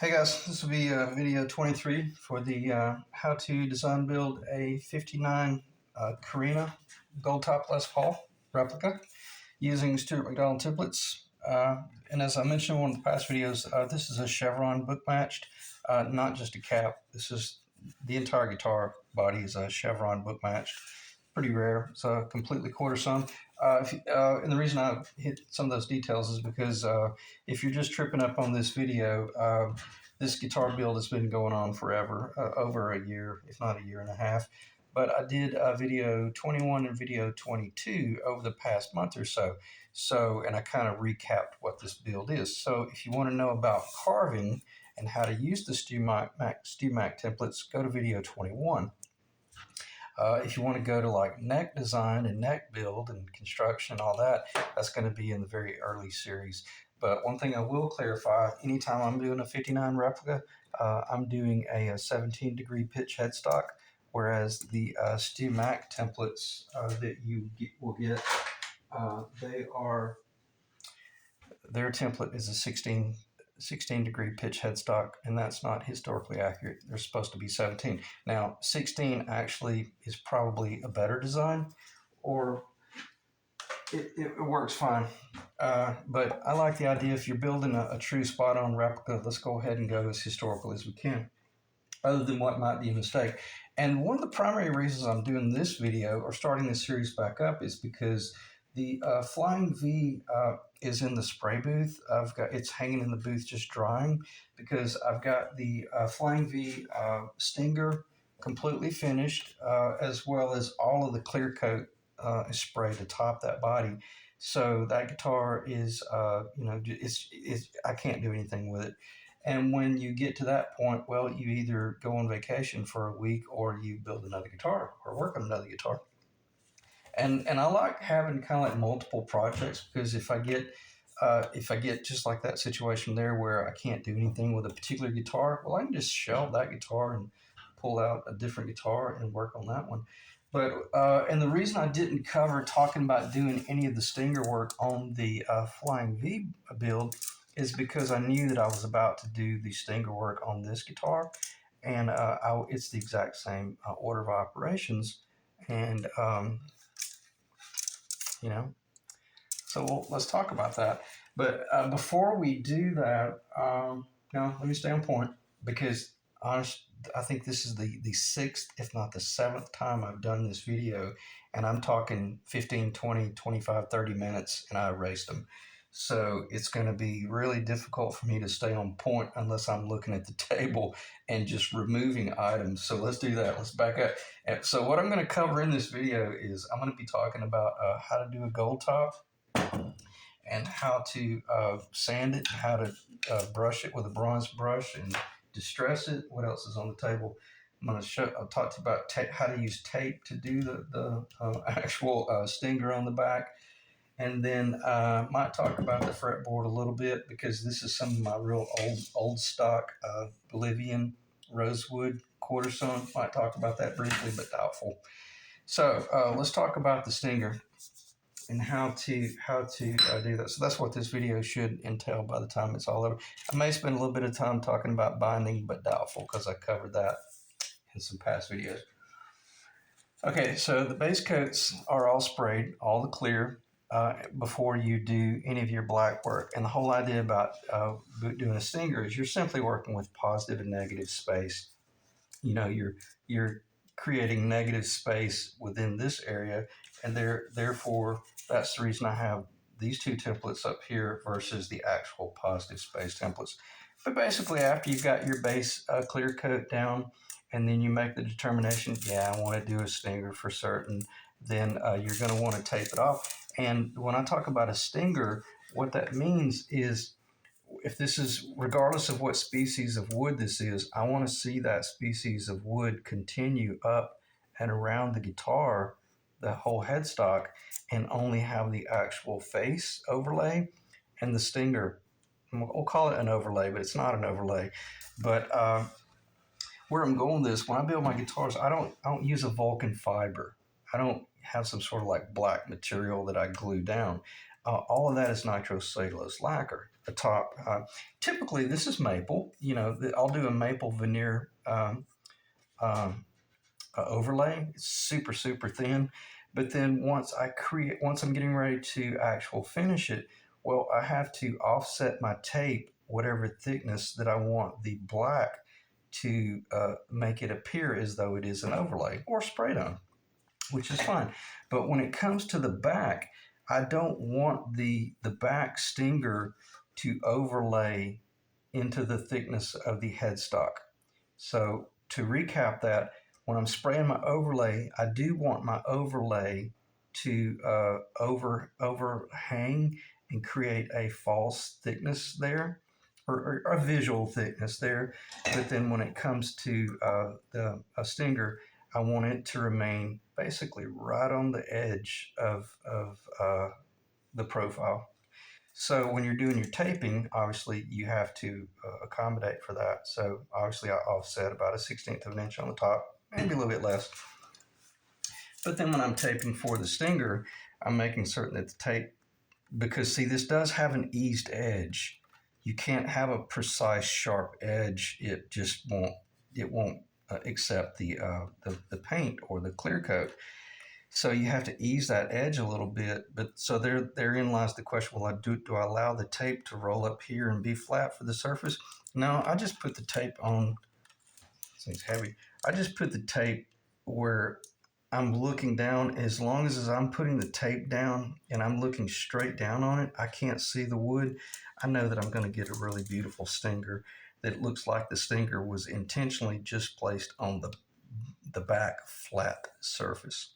Hey guys, this will be video 23 for the how to design build a 59 Korina gold top Les Paul replica using Stuart McDonald templates. And as I mentioned in one of the past videos, this is a chevron book matched, not just a cap. This is the entire guitar body is a chevron book matched. Pretty rare. It's completely quarter sawn. And the reason I hit some of those details is because if you're just tripping up on this video, this guitar build has been going on forever, over a year, if not a year and a half. But I did video 21 and video 22 over the past month or so. And I kind of recapped what this build is. So if you want to know about carving and how to use the StewMac templates, go to video 21. If you want to go to like neck design and neck build and construction, all that, that's going to be in the very early series. But one thing I will clarify, anytime I'm doing a 59 replica, I'm doing a 17-degree pitch headstock, whereas the StewMac templates that you will get, their template is a 16-degree pitch headstock, and that's not historically accurate. They're supposed to be 17. Now, 16 actually is probably a better design, or it works fine. But I like the idea if you're building a true spot-on replica, let's go ahead and go as historical as we can, other than what might be a mistake. And one of the primary reasons I'm doing this video or starting this series back up is because the Flying V is in the spray booth. It's hanging in the booth just drying because I've got the Flying V Stinger completely finished, as well as all of the clear coat is sprayed to top that body. So that guitar is, I can't do anything with it. And when you get to that point, well, you either go on vacation for a week or you build another guitar or work on another guitar. And I like having kind of like multiple projects, because if I get just like that situation there where I can't do anything with a particular guitar, well, I can just shelve that guitar and pull out a different guitar and work on that one. But and the reason I didn't cover talking about doing any of the Stinger work on the Flying V build is because I knew that I was about to do the Stinger work on this guitar, and it's the exact same order of operations, and so let's talk about that. But before we do that, now let me stay on point, because I think this is the sixth, if not the seventh time I've done this video, and I'm talking 15, 20, 25, 30 minutes, and I erased them. So it's going to be really difficult for me to stay on point unless I'm looking at the table and just removing items. So let's do that. Let's back up. And so what I'm going to cover in this video is I'm going to be talking about how to do a gold top, and how to sand it, how to brush it with a bronze brush and distress it. What else is on the table? I'll talk about how to use tape to do the actual Stinger on the back. And then might talk about the fretboard a little bit, because this is some of my real old stock Bolivian rosewood quarter sawn. Might talk about that briefly, but doubtful. So let's talk about the Stinger and how to do that. So that's what this video should entail by the time it's all over. I may spend a little bit of time talking about binding, but doubtful, because I covered that in some past videos. Okay, so the base coats are all sprayed, all the clear, before you do any of your black work. And the whole idea about doing a Stinger is you're simply working with positive and negative space. You're creating negative space within this area, and therefore that's the reason I have these two templates up here versus the actual positive space templates. But basically, after you've got your base clear coat down, and then you make the determination, yeah, I want to do a Stinger for certain, then you're going to want to tape it off. And when I talk about a Stinger, what that means is, if this is, regardless of what species of wood this is, I want to see that species of wood continue up and around the guitar, the whole headstock, and only have the actual face overlay and the Stinger. We'll call it an overlay, but it's not an overlay. But where I'm going with this, when I build my guitars, I don't use a Vulcan fiber. I don't have some sort of like black material that I glue down. All of that is nitrocellulose lacquer. The top, typically this is maple. I'll do a maple veneer um, overlay. It's super super thin, but then once I'm getting ready to actual finish it, well, I have to offset my tape whatever thickness that I want the black to make it appear as though it is an overlay or sprayed on, which is fine. But when it comes to the back, I don't want the back stinger to overlay into the thickness of the headstock. So to recap that, when I'm spraying my overlay, I do want my overlay to overhang and create a false thickness there, or a visual thickness there. But then when it comes to the stinger, I want it to remain basically right on the edge of the profile. So when you're doing your taping, obviously you have to accommodate for that. So obviously I offset about a 16th of an inch on the top, maybe a little bit less. But then when I'm taping for the stinger, I'm making certain that the tape, because see, this does have an eased edge. You can't have a precise sharp edge. It won't accept the paint or the clear coat. So you have to ease that edge a little bit. But so therein lies the question: well, do I allow the tape to roll up here and be flat for the surface? No, I just put the tape on. This thing's heavy. I just put the tape where I'm looking down. As long as I'm putting the tape down and I'm looking straight down on it, I can't see the wood. I know that I'm going to get a really beautiful stinger that looks like the stinger was intentionally just placed on the back flat surface.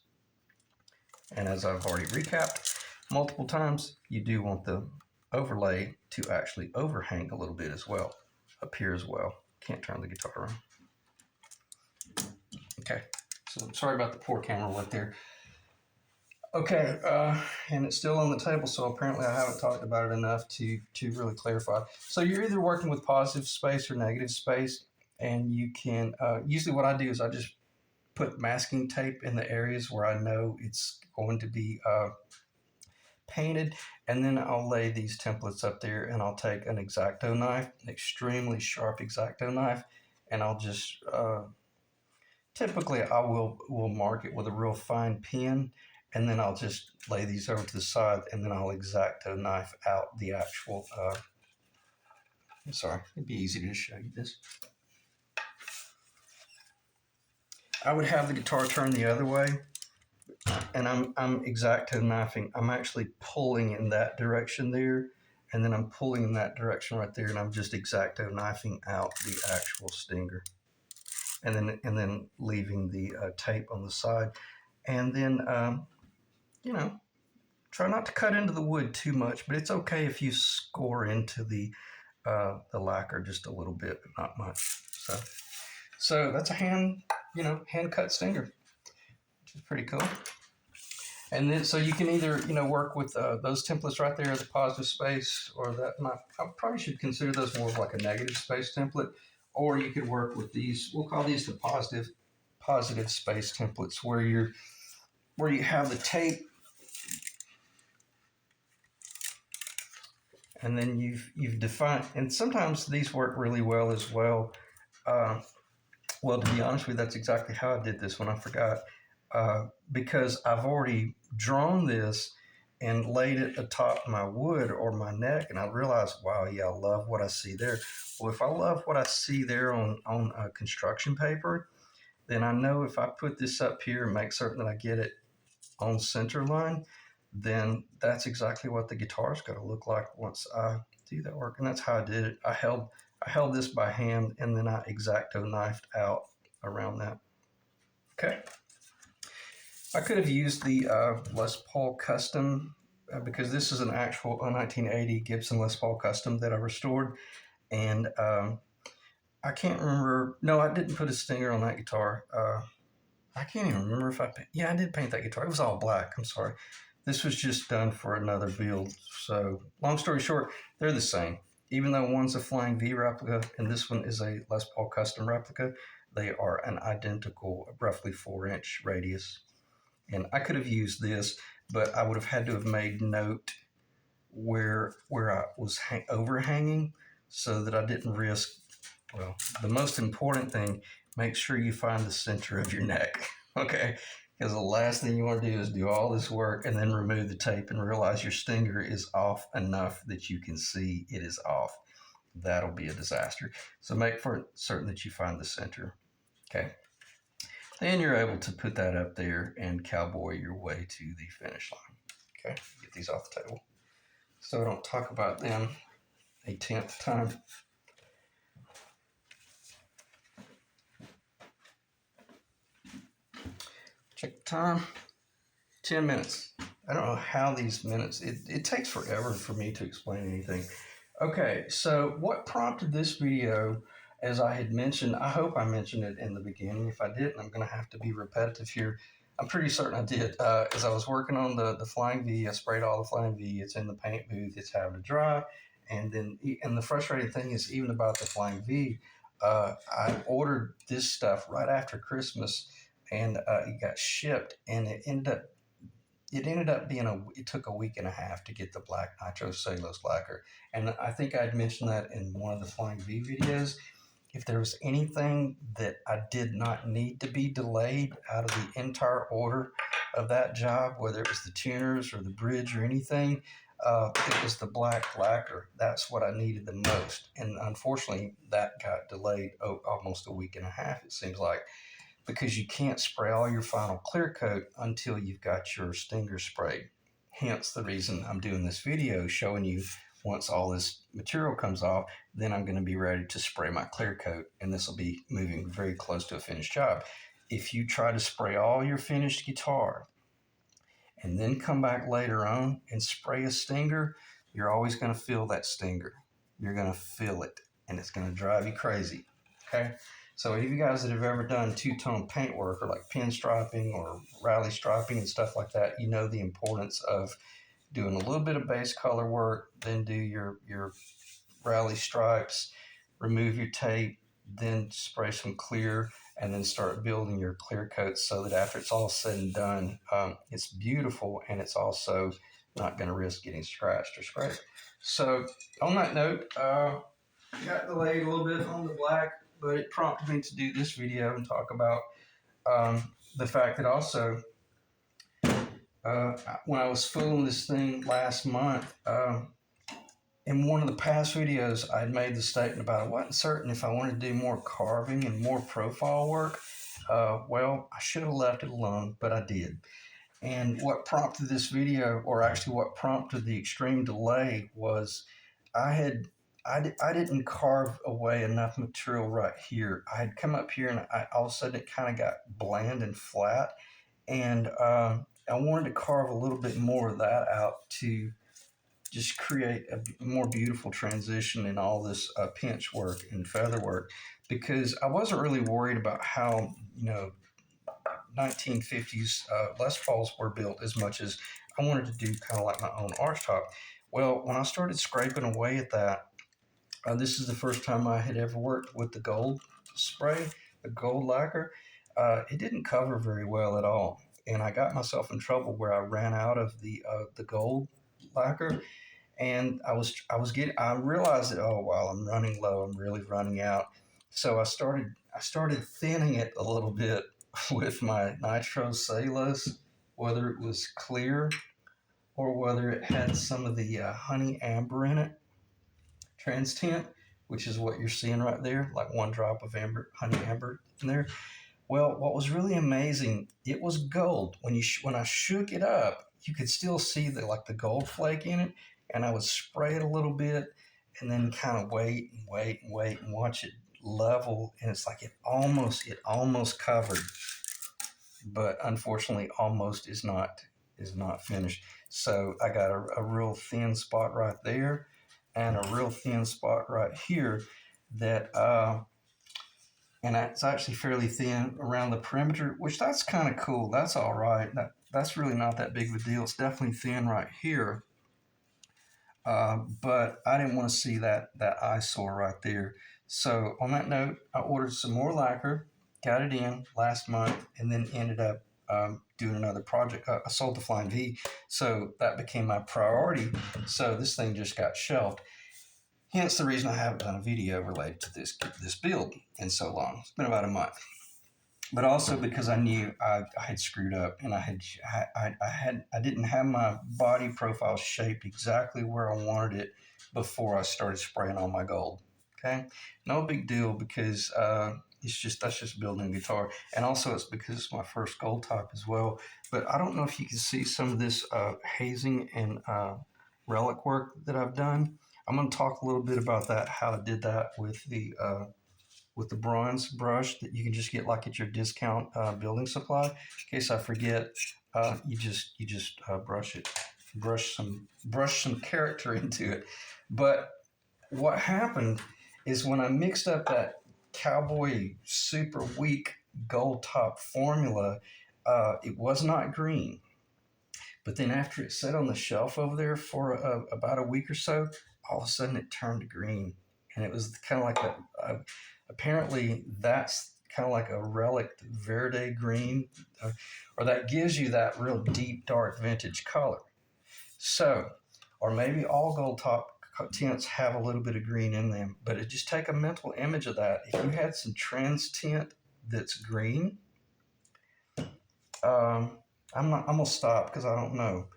And as I've already recapped multiple times, you do want the overlay to actually overhang a little bit as well, up here as well. Can't turn the guitar around. Okay, so sorry about the poor camera work there. Okay, and it's still on the table, so apparently I haven't talked about it enough to really clarify. So you're either working with positive space or negative space, and you can, usually what I do is I just put masking tape in the areas where I know it's going to be painted, and then I'll lay these templates up there, and I'll take an X-Acto knife, an extremely sharp X-Acto knife, and I'll just typically I will mark it with a real fine pen, and then I'll just lay these over to the side, and then I'll X-Acto knife out the actual. I'm sorry, it'd be easy to show you this. I would have the guitar turned the other way, and I'm X-Acto knifing. I'm actually pulling in that direction there, and then I'm pulling in that direction right there, and I'm just X-Acto knifing out the actual stinger, and then leaving the tape on the side, and then try not to cut into the wood too much, but it's okay if you score into the lacquer just a little bit, but not much. So that's a hand cut stinger, which is pretty cool. And then so you can either work with those templates right there, the positive space, or that. I probably should consider those more of like a negative space template, or you could work with these. We'll call these the positive space templates, where you have the tape, and then you've defined. And sometimes these work really well as well. Well, to be honest with you, that's exactly how I did this one. I forgot. Because I've already drawn this and laid it atop my wood or my neck, and I realized, wow, yeah, I love what I see there. Well, if I love what I see there on construction paper, then I know if I put this up here and make certain that I get it on center line, then that's exactly what the guitar is going to look like once I do that work. And that's how I did it. I held this by hand, and then I X-Acto knifed out around that. Okay. I could have used the Les Paul Custom because this is an actual 1980 Gibson Les Paul Custom that I restored, and I can't remember. No, I didn't put a stinger on that guitar. I can't even remember if I did paint that guitar. It was all black. I'm sorry. This was just done for another build. So long story short, they're the same. Even though one's a Flying V replica and this one is a Les Paul Custom replica, they are an identical, roughly 4-inch radius. And I could have used this, but I would have had to have made note where I was overhanging, so that I didn't risk. Well, the most important thing, make sure you find the center of your neck. Okay, because the last thing you want to do is do all this work and then remove the tape and realize your stinger is off enough that you can see it is off. That'll be a disaster. So make for certain that you find the center. Okay. Then you're able to put that up there and cowboy your way to the finish line. Okay, get these off the table so I don't talk about them a 10th time. Check the time. 10 minutes. I don't know how these minutes, it takes forever for me to explain anything. Okay, so what prompted this video, as I had mentioned, I hope I mentioned it in the beginning. If I didn't, I'm going to have to be repetitive here. I'm pretty certain I did. As I was working on the Flying V, I sprayed all the Flying V. It's in the paint booth. It's having to dry. And the frustrating thing is, even about the Flying V, I ordered this stuff right after Christmas, and it got shipped, and it ended up being it took a week and a half to get the black nitrocellulose lacquer. And I think I'd mentioned that in one of the Flying V videos. If there was anything that I did not need to be delayed out of the entire order of that job, whether it was the tuners or the bridge or anything, it was the black lacquer. That's what I needed the most. And unfortunately, that got delayed almost a week and a half, it seems like, because you can't spray all your final clear coat until you've got your stinger sprayed. Hence the reason I'm doing this video, showing you once all this material comes off, then I'm going to be ready to spray my clear coat, and this will be moving very close to a finished job. If you try to spray all your finished guitar and then come back later on and spray a stinger, you're always going to feel that stinger. You're going to feel it, and it's going to drive you crazy. Okay? So any of you guys that have ever done two-tone paint work, or like pinstriping or rally striping and stuff like that, you know the importance of doing a little bit of base color work, then do your rally stripes, remove your tape, then spray some clear, and then start building your clear coats, so that after it's all said and done, it's beautiful, and it's also not going to risk getting scratched or scraped. So on that note, got delayed a little bit on the black, but it prompted me to do this video and talk about the fact that also when I was filming this thing last month, in one of the past videos, I'd made the statement about I wasn't certain if I wanted to do more carving and more profile work. Well, I should have left it alone, but I did. And what prompted this video, or actually what prompted the extreme delay, was I didn't carve away enough material right here. I had come up here, and all of a sudden it kind of got bland and flat, and I wanted to carve a little bit more of that out to just create a more beautiful transition in all this pinch work and feather work, because I wasn't really worried about how 1950s Les Pauls were built as much as I wanted to do kind of like my own arch top. Well, when I started scraping away at that, this is the first time I had ever worked with the gold spray, the gold lacquer. It didn't cover very well at all, and I got myself in trouble where I ran out of the gold lacquer, and I realized that, oh wow, I'm running low, I'm really running out. So I started thinning it a little bit with my nitrocellulose, whether it was clear or whether it had some of the honey amber in it, trans tint, which is what you're seeing right there, like one drop of honey amber in there. Well, what was really amazing, it was gold. When I shook it up, you could still see the gold flake in it, and I would spray it a little bit, and then kind of wait and watch it level, and it's like it almost covered, but unfortunately, almost is not finished. So I got a real thin spot right there, and a real thin spot right here that. And that's actually fairly thin around the perimeter, which that's kind of cool. That's all right. That's really not that big of a deal. It's definitely thin right here. But I didn't want to see that eyesore right there. So on that note, I ordered some more lacquer, got it in last month, and then ended up doing another project. I sold the Flying V, so that became my priority. So this thing just got shelved. Hence the reason I haven't done a video related to this build in so long. It's been about a month. But also because I knew I had screwed up, and I didn't have my body profile shaped exactly where I wanted it before I started spraying on my gold. Okay, no big deal, because that's just building a guitar, and also it's because it's my first gold top as well. But I don't know if you can see some of this hazing and relic work that I've done. I'm going to talk a little bit about that, how I did that with the bronze brush that you can just get like at your discount building supply. In case I forget, you just brush it, brush some character into it. But what happened is when I mixed up that cowboy super weak gold top formula, it was not green. But then after it sat on the shelf over there for about a week or so, all of a sudden it turned green, and it was kind of like apparently that's kind of like a relic verde green, or that gives you that real deep dark vintage color. So, or maybe all gold top tints have a little bit of green in them, but just take a mental image of that. If you had some trans tint that's green, I'm gonna stop because I don't know.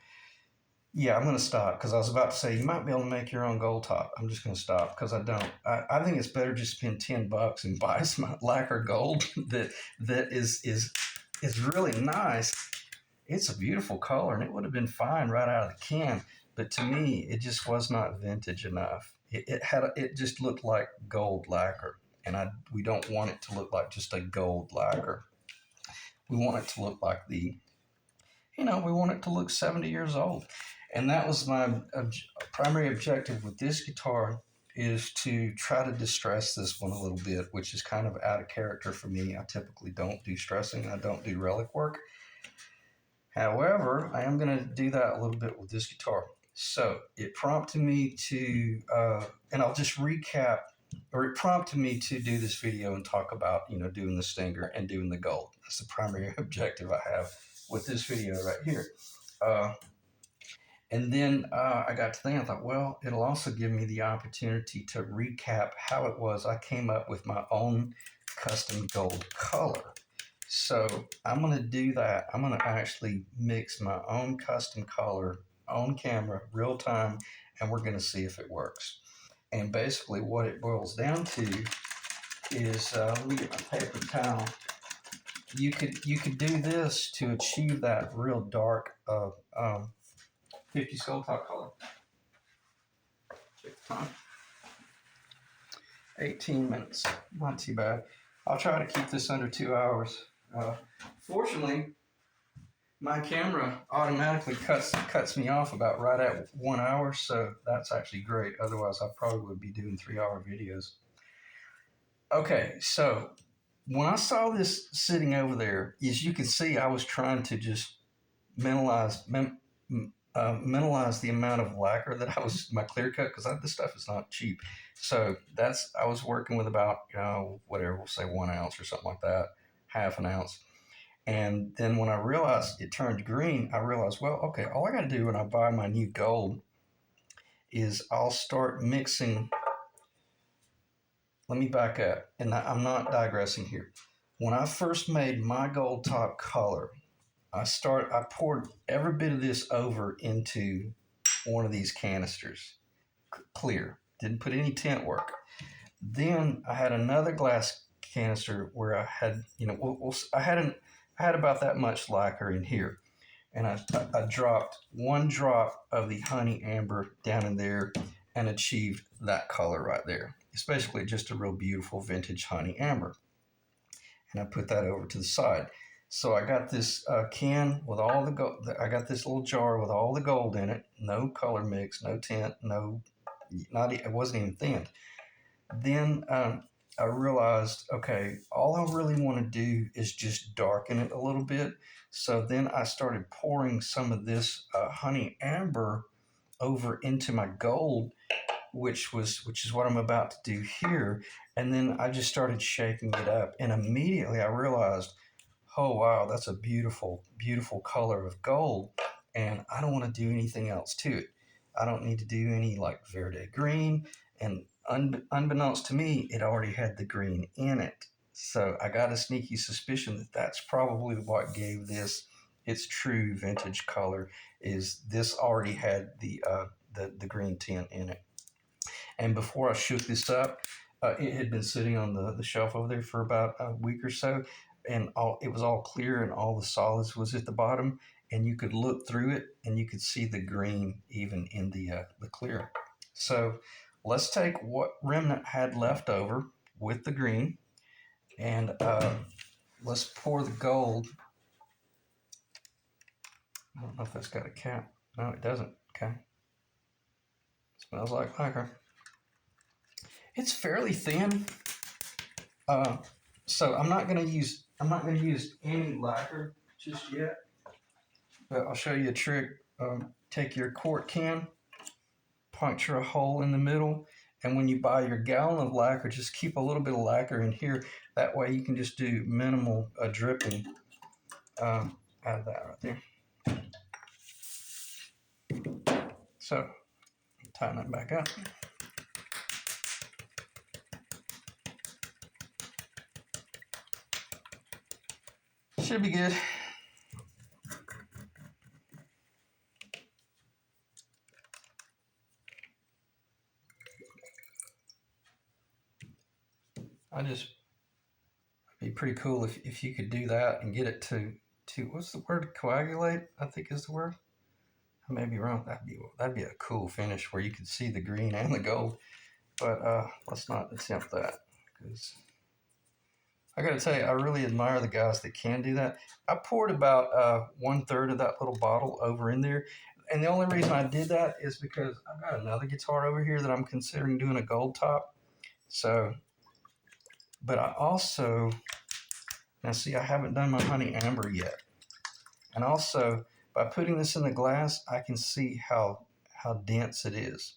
Yeah, I'm gonna stop because I was about to say you might be able to make your own gold top. I'm just gonna stop because I don't. I think it's better just spend $10 and buy some lacquer gold that is really nice. It's a beautiful color, and it would have been fine right out of the can. But to me, it just was not vintage enough. It just looked like gold lacquer, and we don't want it to look like just a gold lacquer. We want it to look like we want it to look 70 years old. And that was my primary objective with this guitar, is to try to distress this one a little bit, which is kind of out of character for me. I typically don't do stressing. I don't do relic work. However, I am going to do that a little bit with this guitar. So it prompted me to, and I'll just recap, or it prompted me to do this video and talk about, doing the stinger and doing the gold. That's the primary objective I have with this video right here. And then I got to thinking, I thought, well, it'll also give me the opportunity to recap how it was I came up with my own custom gold color. So I'm going to do that. I'm going to actually mix my own custom color on camera, real time, and we're going to see if it works. And basically what it boils down to is, let me get my paper towel. You could do this to achieve that real dark 50 skull top color. Check the time. 18 minutes. Not too bad. I'll try to keep this under 2 hours. Fortunately, my camera automatically cuts me off about right at 1 hour, so that's actually great. Otherwise, I probably would be doing 3-hour videos. Okay, so when I saw this sitting over there, as you can see, I was trying to just mentalize the amount of lacquer that my clear coat, because this stuff is not cheap. So I was working with about, whatever, we'll say 1 ounce or something like that, half an ounce. And then when I realized it turned green, I realized, well, okay, all I got to do when I buy my new gold is I'll start mixing. Let me back up, and I'm not digressing here. When I first made my gold top color, I poured every bit of this over into one of these canisters, clear. Didn't put any tint work. Then I had another glass canister where I had, I had about that much lacquer in here, and I dropped 1 drop of the honey amber down in there and achieved that color right there. It's basically just a real beautiful vintage honey amber. And I put that over to the side. So I got this can with all the gold. I got this little jar with all the gold in it. No color mix, no tint, it wasn't even thinned. Then I realized, okay, all I really want to do is just darken it a little bit. So then I started pouring some of this honey amber over into my gold, which is what I'm about to do here. And then I just started shaking it up, and immediately I realized, oh wow, that's a beautiful, beautiful color of gold, and I don't want to do anything else to it. I don't need to do any like Verde green, and unbeknownst to me, it already had the green in it. So I got a sneaky suspicion that that's probably what gave this its true vintage color. Is this already had the green tint in it? And before I shook this up, it had been sitting on the shelf over there for about a week or so, and it was all clear and all the solids was at the bottom, and you could look through it and you could see the green even in the clear. So let's take what remnant had left over with the green, and let's pour the gold. I don't know if that's got a cap. No, it doesn't. Okay. Smells like lacquer. It's fairly thin. Uh, so I'm not going to use any lacquer just yet, but I'll show you a trick. Take your quart can, puncture a hole in the middle, and when you buy your gallon of lacquer, just keep a little bit of lacquer in here. That way you can just do minimal dripping. Add that right there. So tighten it back up. Should be good. It'd be pretty cool if you could do that and get it to what's the word? Coagulate, I think is the word. I may be wrong. That'd be a cool finish where you could see the green and the gold. But let's not attempt that, because I got to tell you, I really admire the guys that can do that. I poured about 1/3 of that little bottle over in there, and the only reason I did that is because I've got another guitar over here that I'm considering doing a gold top. So, but I also now see I haven't done my honey amber yet, and also by putting this in the glass, I can see how dense it is.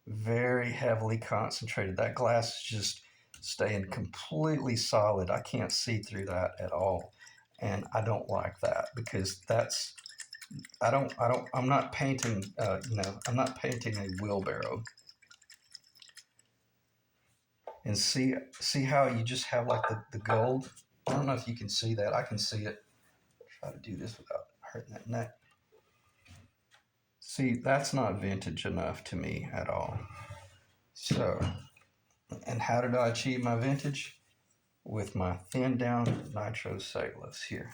Very heavily concentrated. That glass is just staying completely solid. I can't see through that at all, and I don't like that, because I'm not painting. I'm not painting a wheelbarrow. And see how you just have like the gold. I don't know if you can see that. I can see it. Try to do this without hurting that neck. See, that's not vintage enough to me at all. So, and how did I achieve my vintage? With my thin down nitrocellulose here.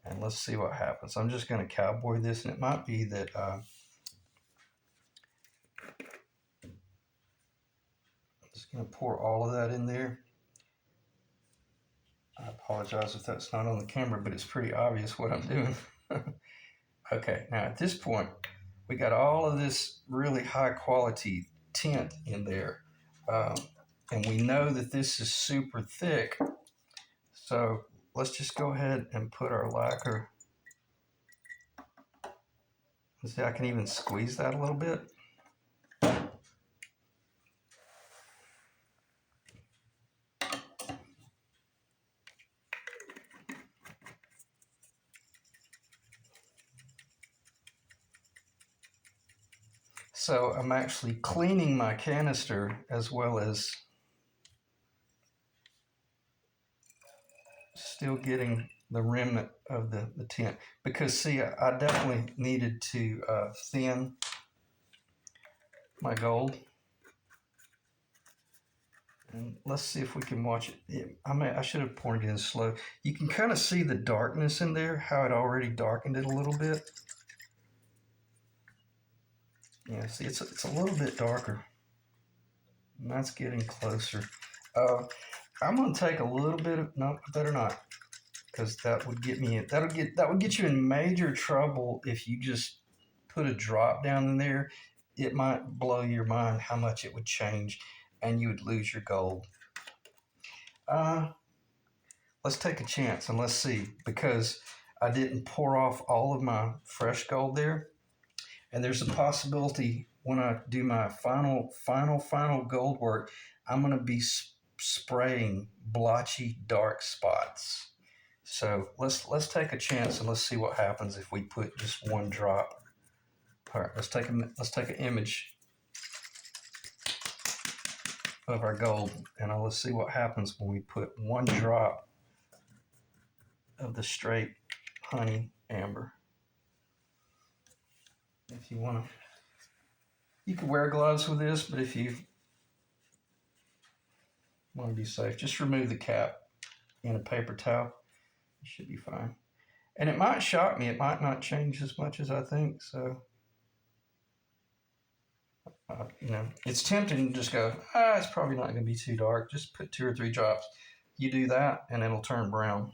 And let's see what happens. I'm just going to cowboy this, and it might be that I'm just going to pour all of that in there. I apologize if that's not on the camera, but it's pretty obvious what I'm doing. Okay, now at this point, we got all of this really high quality tint in there. And we know that this is super thick. So let's just go ahead and put our lacquer. See, I can even squeeze that a little bit. So I'm actually cleaning my canister as well as still getting the remnant of the tint. Because see, I definitely needed to thin my gold. And let's see if we can watch it. I should have poured it in slow. You can kind of see the darkness in there, how it already darkened it a little bit. Yeah, see, it's a little bit darker. And that's getting closer. I'm gonna take a little bit of, no, I better not, because that would get me, that would get you in major trouble if you just put a drop down in there. It might blow your mind how much it would change, and you would lose your gold. Let's take a chance and let's see, because I didn't pour off all of my fresh gold there. And there's a possibility when I do my final gold work, I'm going to be spraying blotchy dark spots. So let's take a chance and let's see what happens if we put just one drop. All right, let's take an image of our gold, and let's see what happens when we put one drop of the straight honey amber. If you want to, you can wear gloves with this, but if you want to be safe, just remove the cap in a paper towel. You should be fine. And it might shock me. It might not change as much as I think. So, it's tempting to just go, it's probably not going to be too dark. Just put 2 or 3 drops. You do that, and it'll turn brown.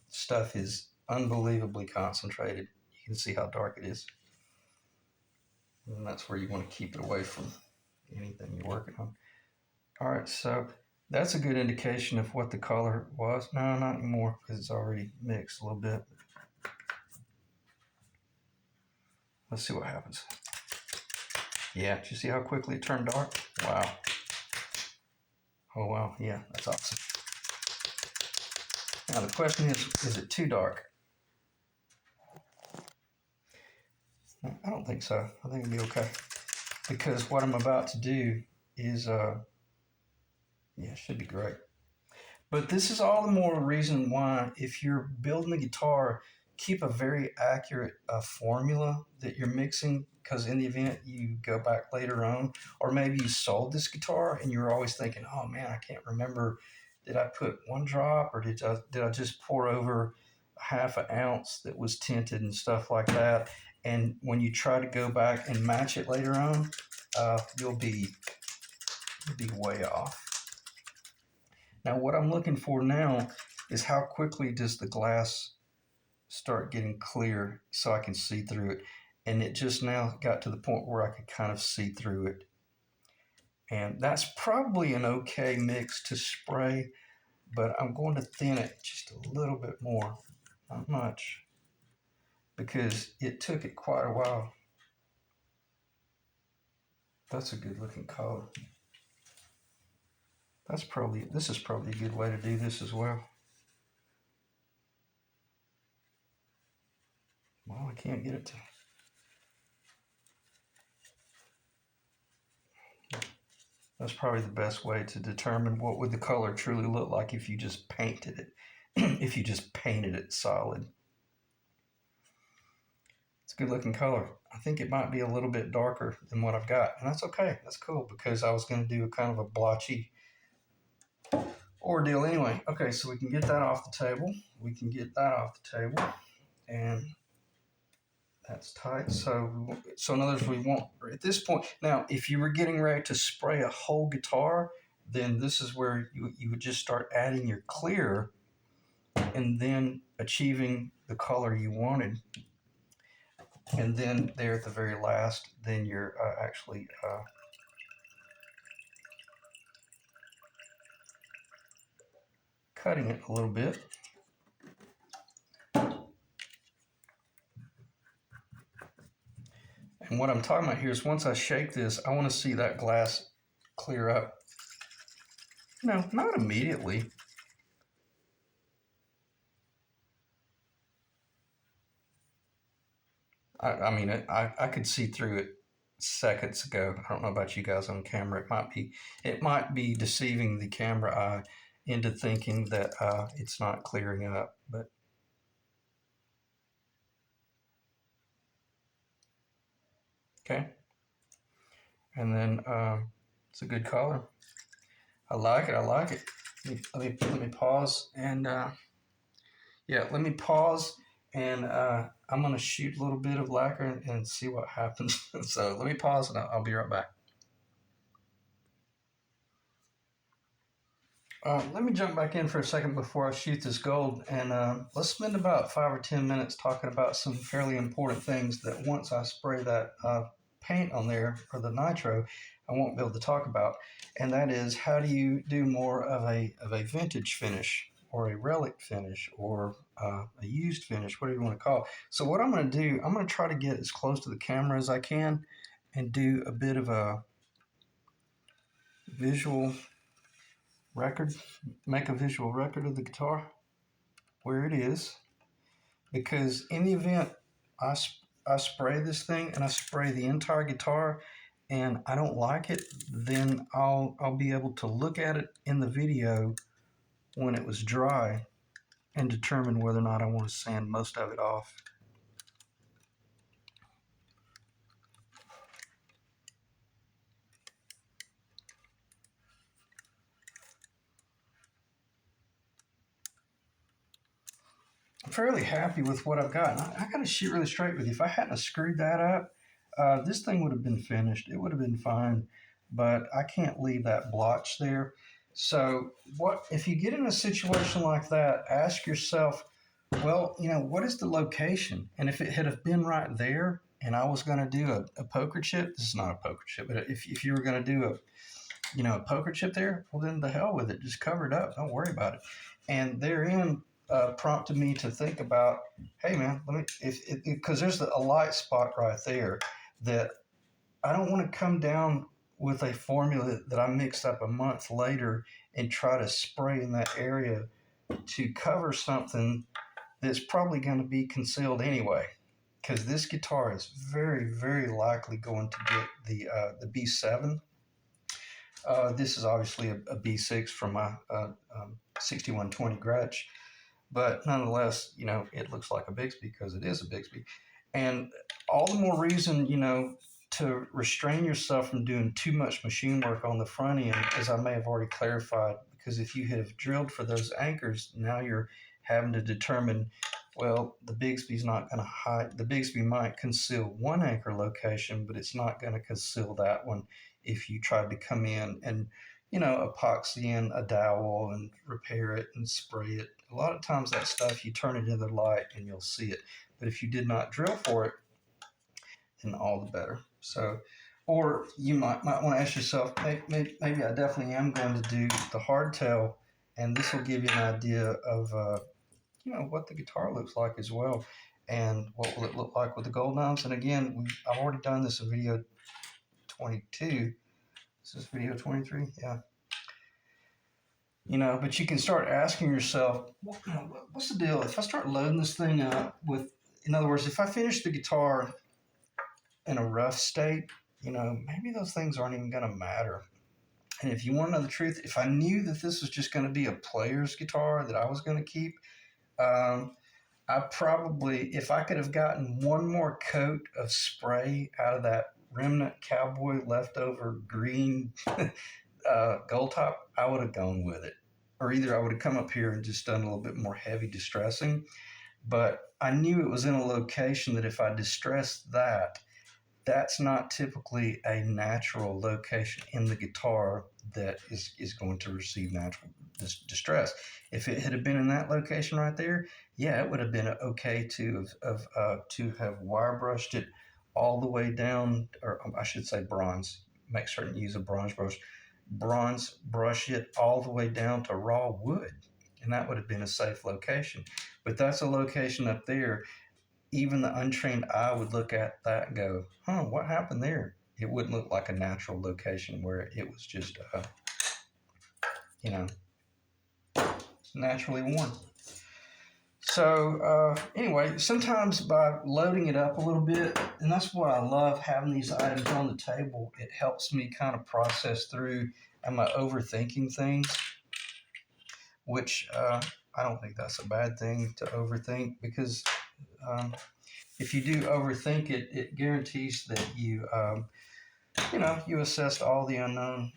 Stuff is unbelievably concentrated. You can see how dark it is. And that's where you want to keep it away from anything you're working on. All right, so that's a good indication of what the color was. No, not anymore, because it's already mixed a little bit. Let's see what happens. Yeah, did you see how quickly it turned dark? Wow. Oh, wow, yeah, that's awesome. Now the question is it too dark? I don't think so. I think it'll be okay. Because what I'm about to do is, it should be great. But this is all the more reason why, if you're building a guitar, keep a very accurate formula that you're mixing, because in the event you go back later on, or maybe you sold this guitar and you're always thinking, oh man, I can't remember, did I put 1 drop or did I just pour over half an ounce that was tinted and stuff like that? And when you try to go back and match it later on, you'll be way off. Now, what I'm looking for now is how quickly does the glass start getting clear so I can see through it. And it just now got to the point where I could kind of see through it. And that's probably an okay mix to spray, but I'm going to thin it just a little bit more, not much, because it took it quite a while. That's a good looking color. This is probably a good way to do this as well. Well, I can't get it to. That's probably the best way to determine what would the color truly look like if you just painted it. If you just painted it solid. It's a good looking color. I think it might be a little bit darker than what I've got. And that's okay. That's cool, because I was going to do a kind of a blotchy ordeal anyway. Okay, so we can get that off the table. And that's tight. So in other words, we want, at this point, now if you were getting ready to spray a whole guitar, then this is where you would just start adding your clear and then achieving the color you wanted. And then there at the very last, then you're actually cutting it a little bit. And what I'm talking about here is once I shake this, I want to see that glass clear up. No, not immediately. I could see through it seconds ago. I don't know about you guys on camera. It might be deceiving the camera eye into thinking that it's not clearing up, but okay. And then it's a good color. I like it. Let me pause and let me pause and I'm gonna shoot a little bit of lacquer and see what happens. So let me pause and I'll be right back. Let me jump back in for a second before I shoot this gold, and let's spend about 5 or 10 minutes talking about some fairly important things that once I spray that paint on there, or the nitro, I won't be able to talk about, and that is how do you do more of a vintage finish, or a relic finish, or a used finish, whatever you want to call it. So what I'm going to do, I'm going to try to get as close to the camera as I can and do a bit of a visual record, make a visual record of the guitar. where it is, because in the event I, I spray this thing and I spray the entire guitar and I don't like it, then I'll be able to look at it in the video when it was dry and determine whether or not I want to sand most of it off. I'm fairly happy with what I've got. I got to shoot really straight with you. If I hadn't screwed that up, this thing would have been finished. It would have been fine, but I can't leave that blotch there. So, what if you get in a situation like that? Ask yourself, well, what is the location? And if it had have been right there, and I was going to do a poker chip, this is not a poker chip, but if you were going to do a poker chip there, well, then the hell with it. Just cover it up. Don't worry about it. And therein prompted me to think about, hey man, let me, if because there's a light spot right there that I don't want to come down with a formula that I mixed up a month later and try to spray in that area to cover something that's probably going to be concealed anyway. Because this guitar is very, very likely going to get the B7. This is obviously a B6 from my 6120 Gretsch, but nonetheless, it looks like a Bixby because it is a Bixby. And all the more reason, to restrain yourself from doing too much machine work on the front end, as I may have already clarified, because if you have drilled for those anchors, now you're having to determine, well, the Bixby's not going to hide. The Bixby might conceal one anchor location, but it's not going to conceal that one if you tried to come in and, epoxy in a dowel and repair it and spray it. A lot of times that stuff, you turn it in the light and you'll see it. But if you did not drill for it, then all the better. So, or you might want to ask yourself, maybe I definitely am going to do the hardtail, and this will give you an idea of what the guitar looks like as well, and what will it look like with the gold knobs. And again, I've already done this in video 22. This is video 23, yeah. But you can start asking yourself, what's the deal? If I start loading this thing up with, in other words, if I finish the guitar in a rough state, maybe those things aren't even going to matter. And if you want to know the truth, if I knew that this was just going to be a player's guitar that I was going to keep, I probably, if I could have gotten one more coat of spray out of that remnant cowboy leftover green gold top, I would have gone with it. Or either I would have come up here and just done a little bit more heavy distressing. But I knew it was in a location that if I distressed that, that's not typically a natural location in the guitar that is going to receive natural distress. If it had been in that location right there, yeah, it would have been okay to have wire brushed it all the way down, or I should say bronze. Make certain you use a bronze brush. Bronze brush it all the way down to raw wood, and that would have been a safe location. But that's a location up there. Even the untrained eye would look at that and go, what happened there? It wouldn't look like a natural location where it was just, naturally worn. So anyway, sometimes by loading it up a little bit, and that's what I love, having these items on the table, it helps me kind of process through, am I overthinking things? Which I don't think that's a bad thing to overthink, because if you do overthink it, it guarantees that you assessed all the unknown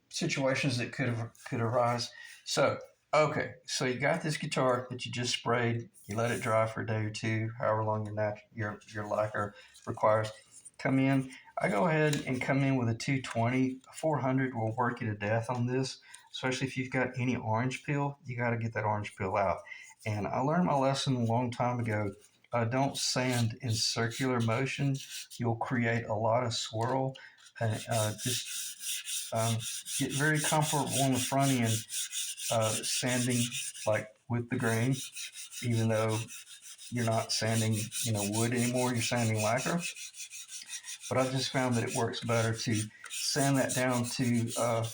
situations that could arise. So, okay, so you got this guitar that you just sprayed. You let it dry for a day or two, however long your lacquer requires. Come in. I go ahead and come in with a 220. A 400 will work you to death on this, especially if you've got any orange peel. You got to get that orange peel out. And I learned my lesson a long time ago. Don't sand in circular motion. You'll create a lot of swirl. Just get very comfortable on the front end, sanding like with the grain, even though you're not sanding, wood anymore. You're sanding lacquer. But I've just found that it works better to sand that down to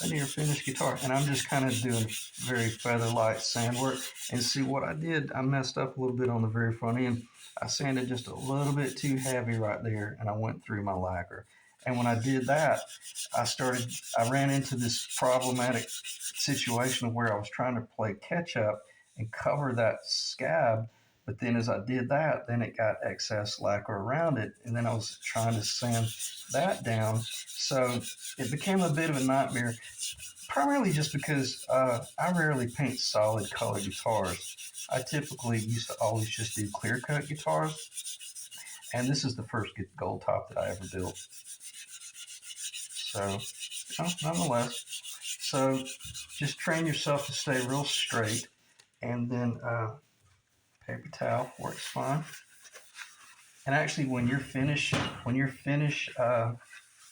I need a finished guitar. And I'm just kind of doing very feather light sand work. And see what I did, I messed up a little bit on the very front end. I sanded just a little bit too heavy right there, and I went through my lacquer. And when I did that, I ran into this problematic situation where I was trying to play catch up and cover that scab. But then as I did that, then it got excess lacquer around it. And then I was trying to sand that down. So it became a bit of a nightmare, primarily just because I rarely paint solid color guitars. I typically used to always just do clear cut guitars. And this is the first gold top that I ever built. So, nonetheless, so just train yourself to stay real straight, and then paper towel works fine. And actually, when you're finished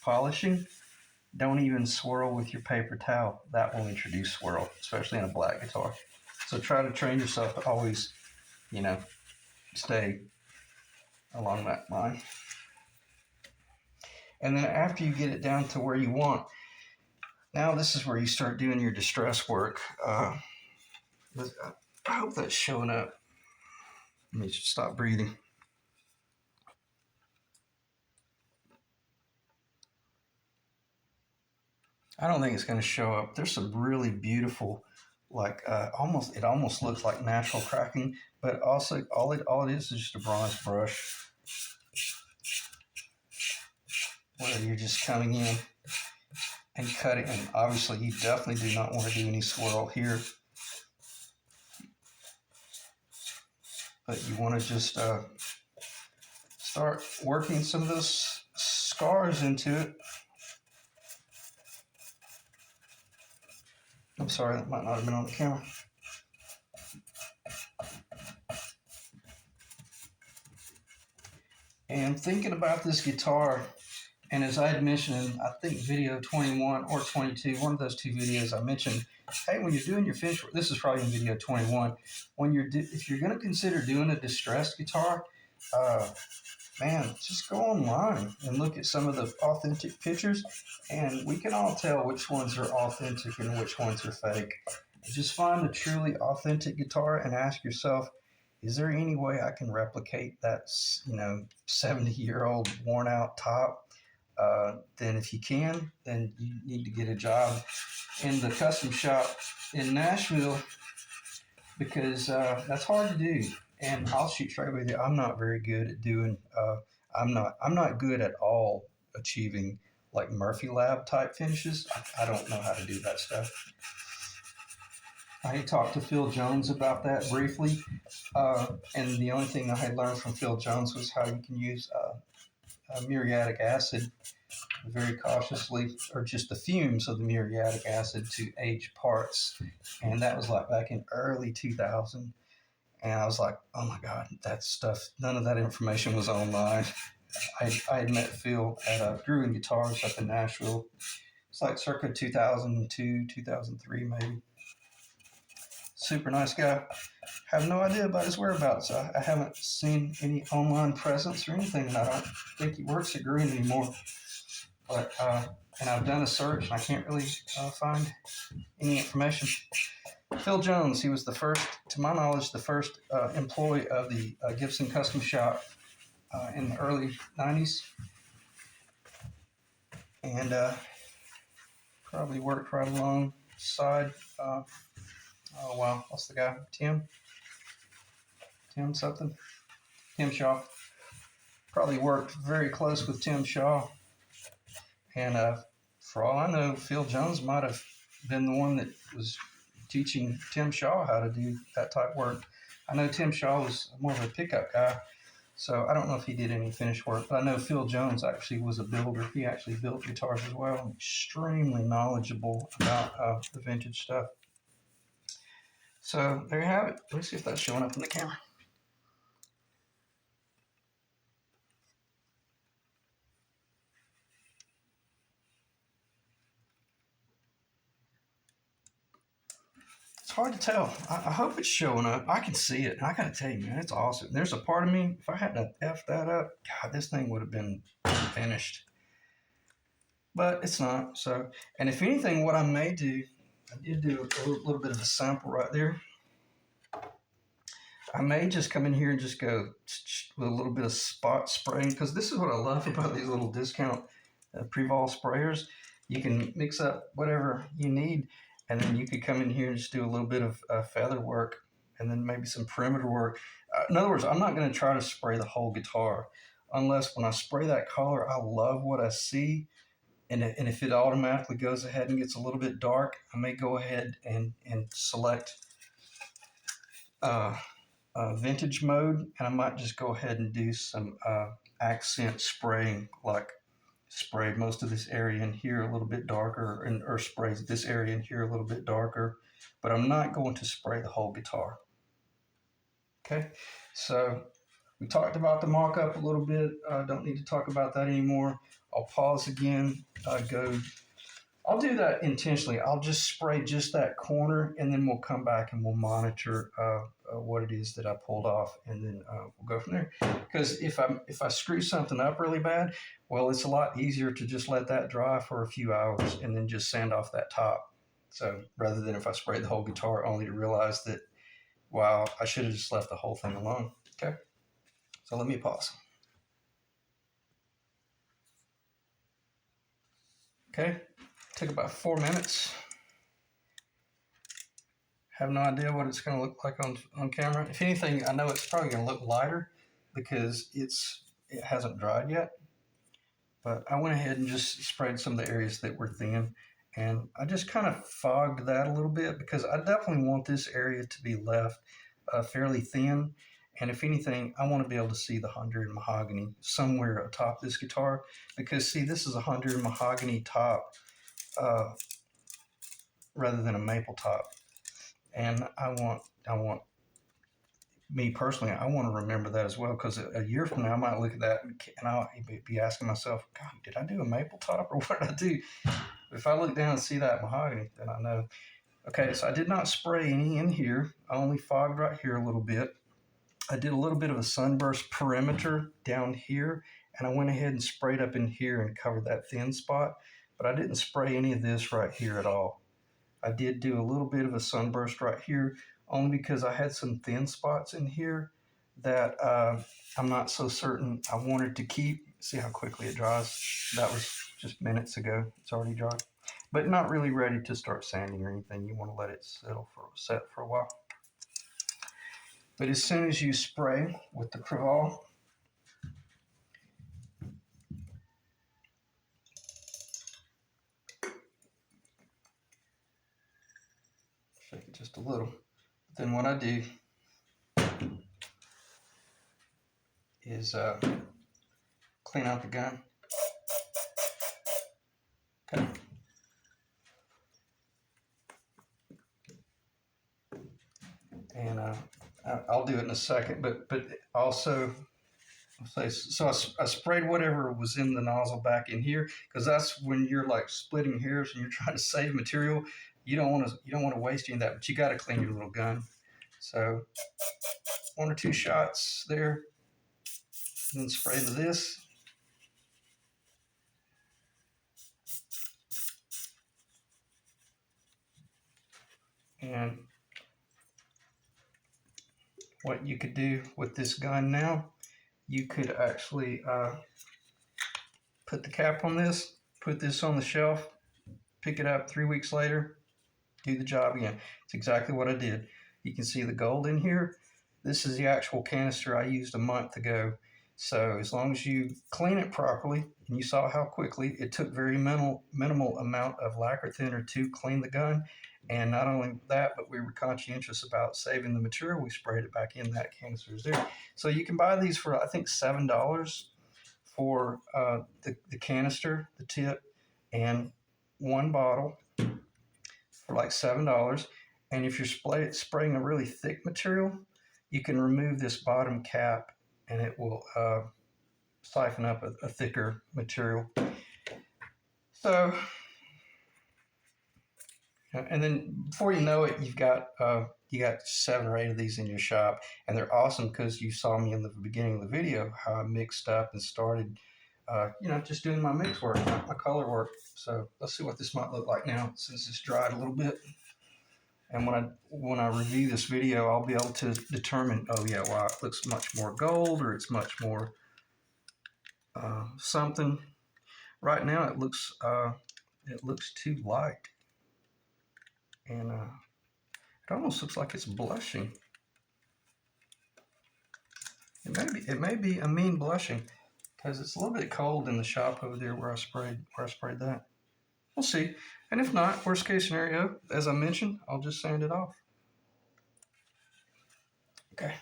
polishing, don't even swirl with your paper towel. That will introduce swirl, especially in a black guitar. So try to train yourself to always, you know, stay along that line. And then after you get it down to where you want, now this is where you start doing your distress work. I hope that's showing up. Let me just stop breathing. I don't think it's going to show up. There's some really beautiful, like it almost looks like natural cracking, but also all it is just a bronze brush where you're just coming in and cutting. And obviously, you definitely do not want to do any swirl here, but you want to just start working some of those scars into it. I'm sorry, that might not have been on the camera. And thinking about this guitar, and as I had mentioned in, I think, video 21 or 22, one of those two videos, I mentioned, hey, when you're doing your finish work, this is probably in video 21, if you're going to consider doing a distressed guitar, man, just go online and look at some of the authentic pictures, and we can all tell which ones are authentic and which ones are fake. Just find a truly authentic guitar and ask yourself, is there any way I can replicate that, 70-year-old worn out top? Then if you can, then you need to get a job in the custom shop in Nashville, because that's hard to do. And I'll shoot straight with you. I'm not very good at doing. I'm not good at all achieving like Murphy Lab type finishes. I don't know how to do that stuff. I talked to Phil Jones about that briefly, and the only thing I had learned from Phil Jones was how you can use muriatic acid very cautiously, or just the fumes of the muriatic acid to age parts. And that was like back in early 2000. And I was like, oh my God, that stuff, none of that information was online. I had met Phil at Gruen Guitars up in Nashville. It's like circa 2002, 2003 maybe. Super nice guy. Have no idea about his whereabouts. I haven't seen any online presence or anything, and I don't think he works at Gruen anymore. But and I've done a search, and I can't really find any information. Phil Jones, he was the first, to my knowledge, the first employee of the Gibson Custom Shop in the early 90s. And probably worked right alongside, oh wow, what's the guy? Tim something? Tim Shaw. Probably worked very close with Tim Shaw. And for all I know, Phil Jones might have been the one that was teaching Tim Shaw how to do that type of work. I know Tim Shaw was more of a pickup guy, so I don't know if he did any finish work, but I know Phil Jones actually was a builder. He actually built guitars as well. Extremely knowledgeable about the vintage stuff. So there you have it. Let's see if that's showing up in the camera. It's hard to tell. I hope it's showing up. I can see it. I gotta tell you, man, it's awesome. There's a part of me, if I hadn't F that up, God, this thing would have been finished. but it's not. So, and if anything, what I may do, I did do a little bit of a sample right there. I may just come in here and just go with a little bit of spot spraying, because this is what I love about these little discount Prevol sprayers. You can mix up whatever you need, and then you could come in here and just do a little bit of feather work, and then maybe some perimeter work. In other words, I'm not going to try to spray the whole guitar, unless when I spray that color, I love what I see. And if it automatically goes ahead and gets a little bit dark, I may go ahead and select uh, vintage mode, and I might just go ahead and do some accent spraying, like spray most of this area in here a little bit darker, or spray this area in here a little bit darker, but I'm not going to spray the whole guitar. Okay, so we talked about the mock-up a little bit. Don't need to talk about that anymore. I'll pause again, I'll do that intentionally. I'll just spray just that corner, and then we'll come back and we'll monitor what it is that I pulled off, and then we'll go from there. Because if I screw something up really bad, well, it's a lot easier to just let that dry for a few hours and then just sand off that top. So rather than if I sprayed the whole guitar, only to realize that, wow, I should have just left the whole thing alone. Okay, so let me pause. Okay, took about 4 minutes. Have no idea what it's going to look like on camera. If anything, I know it's probably going to look lighter because it hasn't dried yet. But I went ahead and just sprayed some of the areas that were thin, and I just kind of fogged that a little bit because I definitely want this area to be left fairly thin. And if anything, I want to be able to see the Honduran mahogany somewhere atop this guitar, because see, this is a Honduran mahogany top rather than a maple top. And I want me personally, I want to remember that as well, because a year from now I might look at that and I'll be asking myself, God, did I do a maple top or what did I do? If I look down and see that mahogany, then I know. Okay, so I did not spray any in here. I only fogged right here a little bit. I did a little bit of a sunburst perimeter down here, and I went ahead and sprayed up in here and covered that thin spot, but I didn't spray any of this right here at all. I did do a little bit of a sunburst right here, only because I had some thin spots in here that I'm not so certain I wanted to keep. See how quickly it dries? That was just minutes ago. It's already dry. But not really ready to start sanding or anything. You want to let it set for a while. But as soon as you spray with the Prevol, shake it just a little. Then what I do is clean out the gun. Okay. And I'll do it in a second, but also, so I sprayed whatever was in the nozzle back in here, because that's when you're like splitting hairs and you're trying to save material. You don't want to waste any of that, but you got to clean your little gun. So 1 or 2 shots there, and then spray into this. And what you could do with this gun now, you could actually put the cap on this, put this on the shelf, pick it up 3 weeks later, do the job again. It's exactly what I did. You can see the gold in here. This is the actual canister I used a month ago. So as long as you clean it properly, and you saw how quickly it took very minimal amount of lacquer thinner to clean the gun. And not only that, but we were conscientious about saving the material. We sprayed it back in that canister there. So you can buy these for, I think, $7 for the canister, the tip, and 1 bottle for like $7. And if you're spraying a really thick material, you can remove this bottom cap and it will siphon up a thicker material. So, and then before you know it, you got 7 or 8 of these in your shop, and they're awesome because you saw me in the beginning of the video how I mixed up and started you know, just doing my mix work, my color work. So let's see what this might look like now since it's dried a little bit. And when I review this video, I'll be able to determine, oh yeah, wow, it looks much more gold or it's much more something. Right now it looks too light, and it almost looks like it's blushing. It may be a mean blushing because it's a little bit cold in the shop over there where I sprayed that. We'll see. And if not, worst case scenario, as I mentioned, I'll just sand it off. Okay.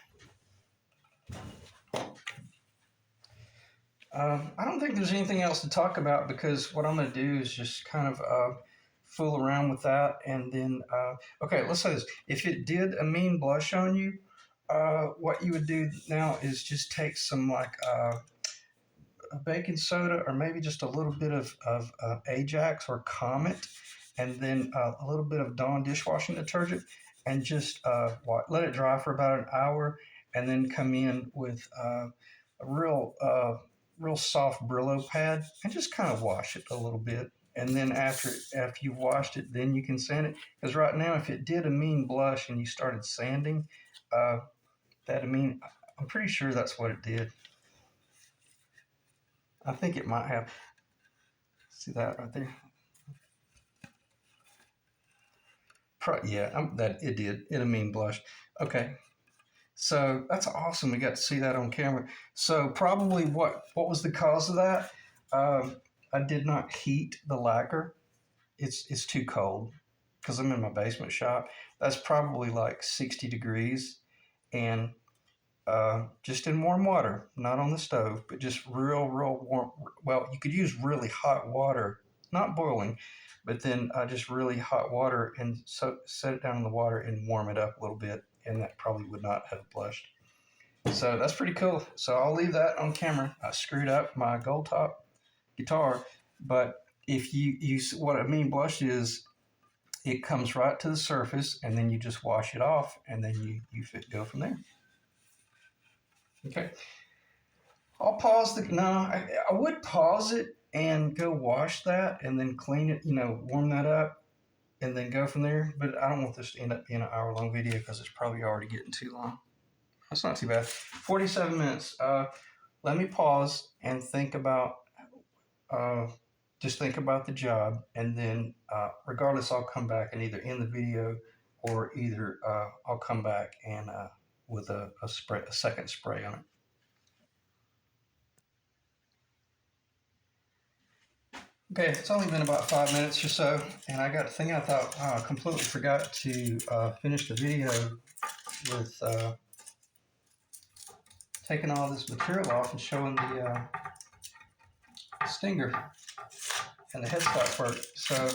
I don't think there's anything else to talk about because what I'm going to do is just kind of fool around with that. And then, okay, let's say this. If it did a mean blush on you, what you would do now is just take some like a baking soda or maybe just a little bit of Ajax or Comet, and then a little bit of Dawn dishwashing detergent, and just let it dry for about an hour, and then come in with a real soft Brillo pad and just kind of wash it a little bit. And then after you've washed it, then you can sand it. Because right now, if it did a mean blush and you started sanding, I'm pretty sure that's what it did. I think it might have. See that right there? Yeah, that it did. It a mean blush. Okay, so that's awesome. We got to see that on camera. So probably what was the cause of that? I did not heat the lacquer. It's too cold because I'm in my basement shop. That's probably like 60 degrees, and just in warm water, not on the stove, but just real warm. Well, you could use really hot water, not boiling, but then just really hot water, and set it down in the water and warm it up a little bit, and that probably would not have blushed. So that's pretty cool. So I'll leave that on camera. I screwed up my gold top guitar, but if you what I mean blush is, it comes right to the surface, and then you just wash it off, and then you go from there. Okay. I'll pause I would pause it and go wash that and then clean it, warm that up and then go from there. But I don't want this to end up being an hour-long video because it's probably already getting too long. That's not too bad. 47 minutes. Let me pause and think about, just think about the job, and then regardless, I'll come back and either end the video or either I'll come back and with a second spray on it. Okay, it's only been about 5 minutes or so, and I got a thing I thought, I completely forgot to finish the video with taking all this material off and showing the stinger and the headstock work. So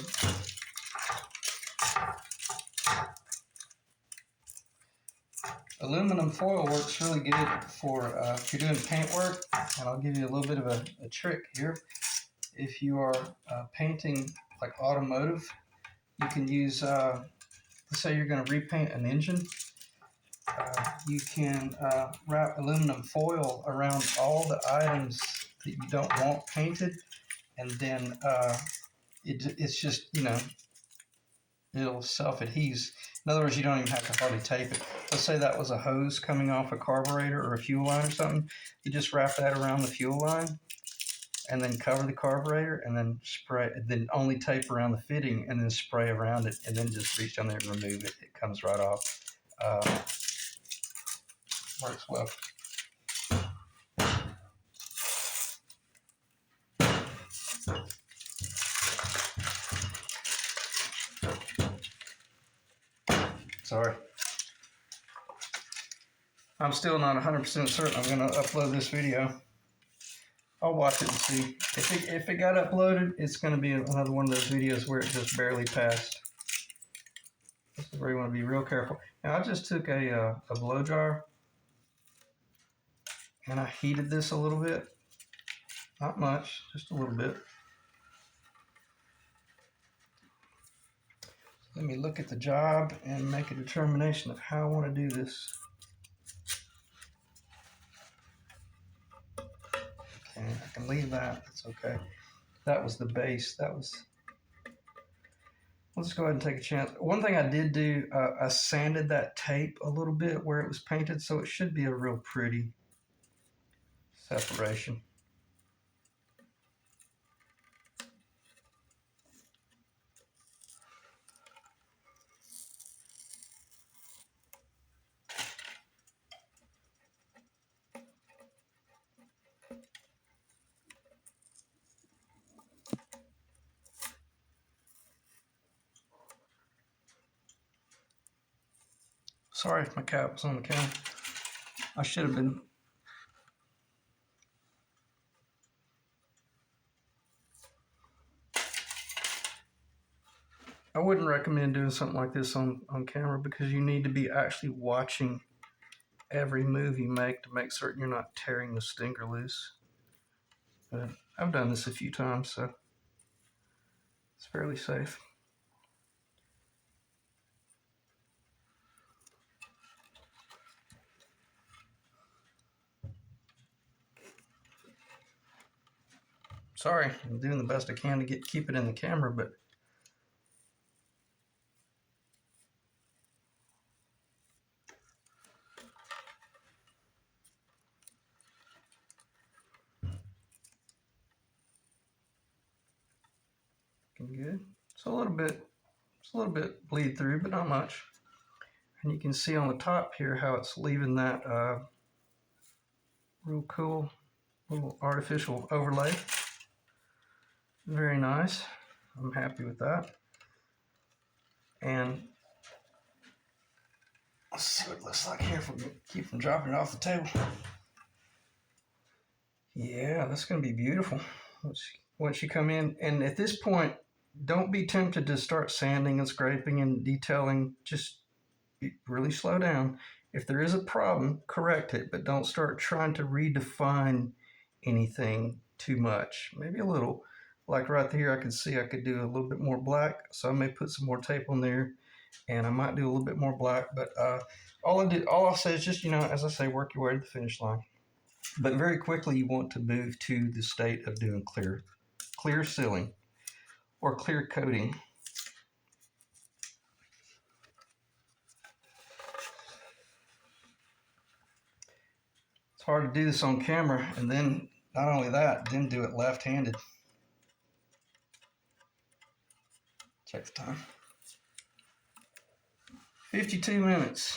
aluminum foil works really good for if you're doing paint work, and I'll give you a little bit of a trick here. If you are painting like automotive, you can use, let's say you're going to repaint an engine, you can wrap aluminum foil around all the items that you don't want painted, and then it's just, it'll self-adhese. In other words, you don't even have to hardly tape it. Let's say that was a hose coming off a carburetor or a fuel line or something. You just wrap that around the fuel line, and then cover the carburetor, and then spray, then only tape around the fitting, and then spray around it, and then just reach down there and remove it. It comes right off. Works well. Sorry. I'm still not 100% certain I'm going to upload this video. I'll watch it and see. If it got uploaded, it's going to be another one of those videos where it just barely passed. This is where you want to be real careful. Now, I just took a blow dryer and I heated this a little bit. Not much, just a little bit. Let me look at the job and make a determination of how I want to do this. Okay, I can can leave that. That's okay. That was the base. That was. Let's go ahead and take a chance. One thing I did do, I sanded that tape a little bit where it was painted, so it should be a real pretty separation. Sorry if my cat was on the camera. I should have been. I wouldn't recommend doing something like this on camera because you need to be actually watching every move you make to make certain you're not tearing the stinger loose. But I've done this a few times, so it's fairly safe. Sorry, I'm doing the best I can to keep it in the camera, but looking good. It's a little bit bleed through, but not much. And you can see on the top here how it's leaving that real cool little artificial overlay. Very nice. I'm happy with that. And let's see what it looks like here if we keep from dropping it off the table. Yeah, that's going to be beautiful once you come in. And at this point, don't be tempted to start sanding and scraping and detailing. Just really slow down. If there is a problem, correct it, but don't start trying to redefine anything too much. Maybe a little. Like right here, I can see I could do a little bit more black, so I may put some more tape on there, and I might do a little bit more black. But all I'll say is just, as I say, work your way to the finish line. But very quickly, you want to move to the state of doing clear sealing or clear coating. It's hard to do this on camera, and then not only that, then do it left-handed. Check the time. 52 minutes.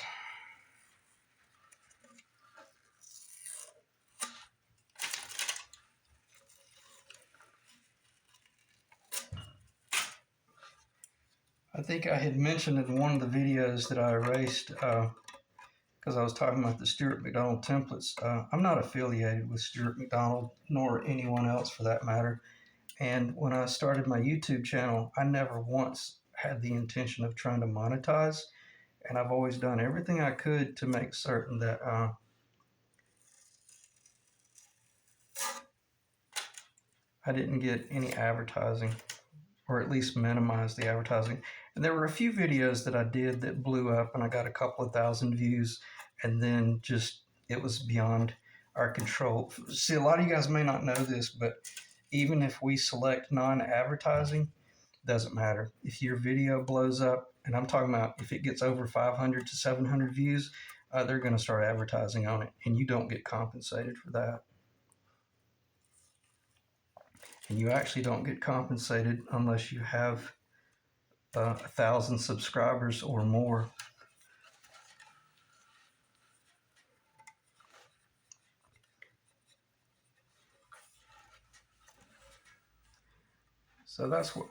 I think I had mentioned in one of the videos that I erased because I was talking about the Stuart McDonald templates. I'm not affiliated with Stuart McDonald, nor anyone else for that matter. And when I started my YouTube channel, I never once had the intention of trying to monetize. And I've always done everything I could to make certain that I didn't get any advertising, or at least minimize the advertising. And there were a few videos that I did that blew up and I got a couple of thousand views, and then just it was beyond our control. See, a lot of you guys may not know this, but even if we select non-advertising, doesn't matter. If your video blows up, and I'm talking about if it gets over 500 to 700 views, they're going to start advertising on it, and you don't get compensated for that. And you actually don't get compensated unless you have 1,000 subscribers or more. So that's what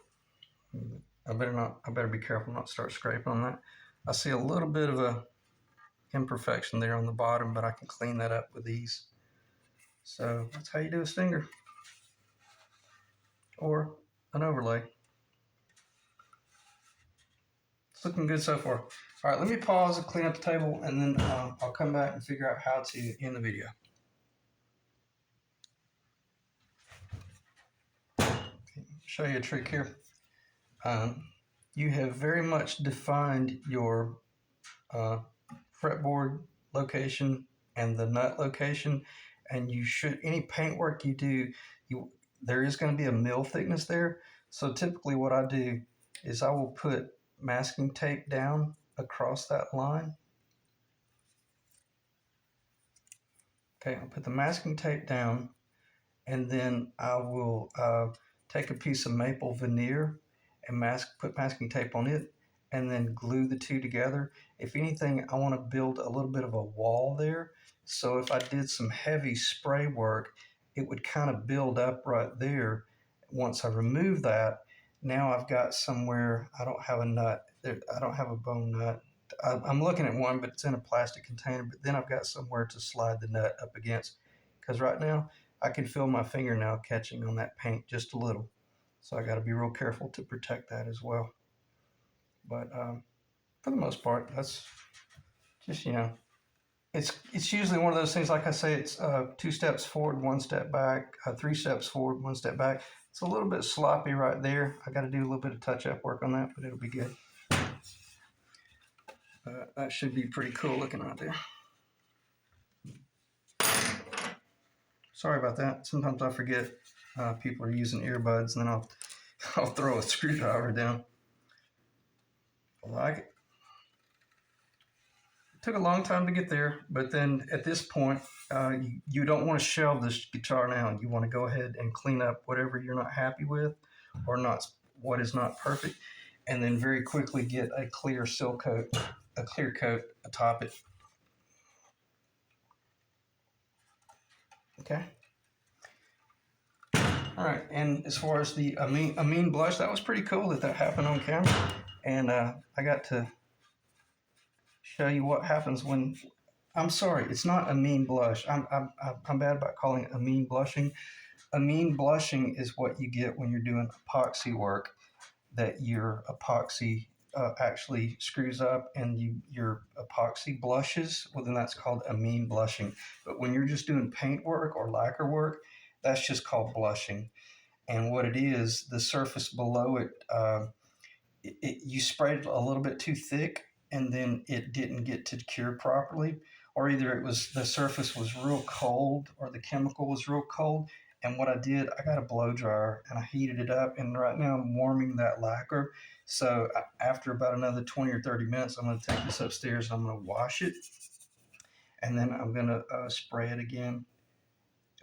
I better be careful not to start scraping on that. I see a little bit of a imperfection there on the bottom, but I can clean that up with ease. So that's how you do a stinger or an overlay. It's looking good so far. All right, let me pause and clean up the table, and then I'll come back and figure out how to end the video. Show you a trick here. You have very much defined your fretboard location and the nut location, and you should, any paintwork you do, there is going to be a mill thickness there. So typically what I do is I will put masking tape down across that line. Okay, I'll put the masking tape down, and then I will take a piece of maple veneer and put masking tape on it, and then glue the two together. If anything, I want to build a little bit of a wall there. So if I did some heavy spray work, it would kind of build up right there. Once I remove that, now I've got somewhere, I don't have a nut, I don't have a bone nut. I'm looking at one, but it's in a plastic container, but then I've got somewhere to slide the nut up against. Because right now, I can feel my fingernail catching on that paint just a little. So I got to be real careful to protect that as well. But for the most part, that's just, it's usually one of those things, like I say, it's 2 steps forward, 1 step back, 3 steps forward, 1 step back. It's a little bit sloppy right there. I got to do a little bit of touch-up work on that, but it'll be good. That should be pretty cool looking right there. Sorry about that. Sometimes I forget people are using earbuds, and then I'll throw a screwdriver down. I like it. It took a long time to get there, but then at this point, you don't want to shelve this guitar now. You want to go ahead and clean up whatever you're not happy with, or what is not perfect, and then very quickly get a clear coat atop it. Okay. All right, and as far as the amine blush, that was pretty cool that happened on camera, and I got to show you what happens when. I'm sorry, it's not amine blush. I'm bad about calling it amine blushing. Amine blushing is what you get when you're doing epoxy work, that your epoxy actually screws up and your epoxy blushes. Well, then that's called amine blushing. But when you're just doing paint work or lacquer work, that's just called blushing. And what it is, the surface below it, you sprayed a little bit too thick, and then it didn't get to cure properly, or either the surface was real cold or the chemical was real cold. And what I did, I got a blow dryer and I heated it up, and right now I'm warming that lacquer. So after about another 20 or 30 minutes, I'm going to take this upstairs and I'm going to wash it, and then I'm going to spray it again.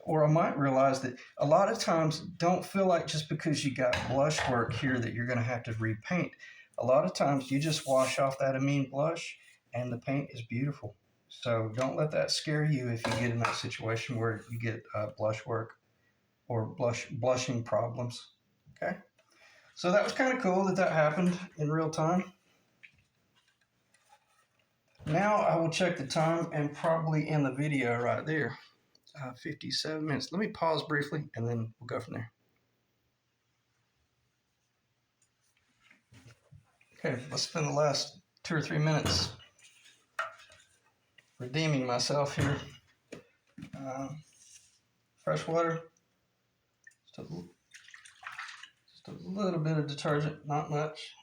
Or I might realize that a lot of times, don't feel like just because you got blush work here that you're going to have to repaint. A lot of times you just wash off that amine blush and the paint is beautiful. So don't let that scare you if you get in that situation where you get blush work or blushing problems. Okay, so that was kind of cool that happened in real time. Now I will check the time and probably end the video right there. 57 minutes. Let me pause briefly and then we'll go from there. Okay, let's spend the last 2 or 3 minutes redeeming myself here. Fresh water, just a little bit of detergent, not much.